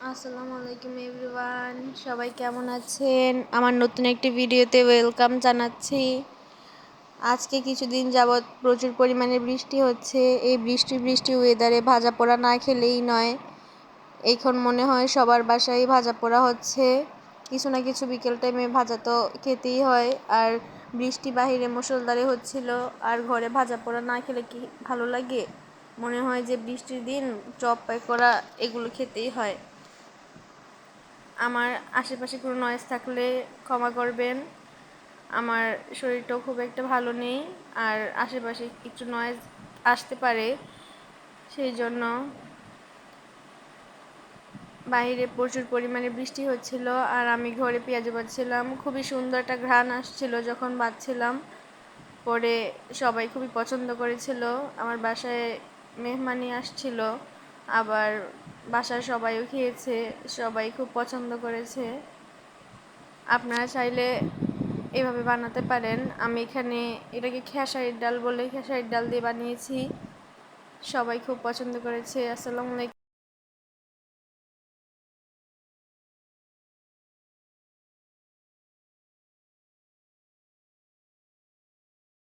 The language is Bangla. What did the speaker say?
আসসালামু আলাইকুম এভরিওয়ান, সবাই কেমন আছেন? আমার নতুন একটি ভিডিওতে ওয়েলকাম জানাচ্ছি। আজকে কিছুদিন যাবৎ প্রচুর পরিমাণে বৃষ্টি হচ্ছে। এই বৃষ্টি ওয়েদারে ভাজা পোড়া না খেলেই নয়। এখন মনে হয় সবার বাসায় ভাজা পোড়া হচ্ছে। কিছু না কিছু বিকেল টাইমে ভাজা তো খেতেই হয়। আর বৃষ্টি বাহিরে মুষলধারে হচ্ছিল, আর ঘরে ভাজা পোড়া না খেলে কি ভালো লাগে? মনে হয় যে বৃষ্টির দিন চপ করা এগুলো খেতেই হয়। আমার আশেপাশে কোনো নয়েজ থাকলে ক্ষমা করবেন। আমার শরীরটাও খুব একটা ভালো নেই, আর আশেপাশে একটু নয়েজ আসতে পারে, সেই জন্য। বাইরে প্রচুর পরিমাণে বৃষ্টি হচ্ছিল, আর আমি ঘরে পেঁয়াজ বাজছিলাম। খুবই সুন্দর একটা ঘ্রাণ আসছিল যখন বাজছিলাম। পরে সবাই খুবই পছন্দ করেছিল। আমার বাসায় মেহমানি আসছিল, আবার বাসার সবাইও খেয়েছে, সবাই খুব পছন্দ করেছে। আপনারা চাইলে এভাবে বানাতে পারেন। আমি এখানে এটাকে খেসারির ডাল বলে খেসারির ডাল দিয়ে বানিয়েছি, সবাই খুব পছন্দ করেছে। আসসালামু আলাইকুম।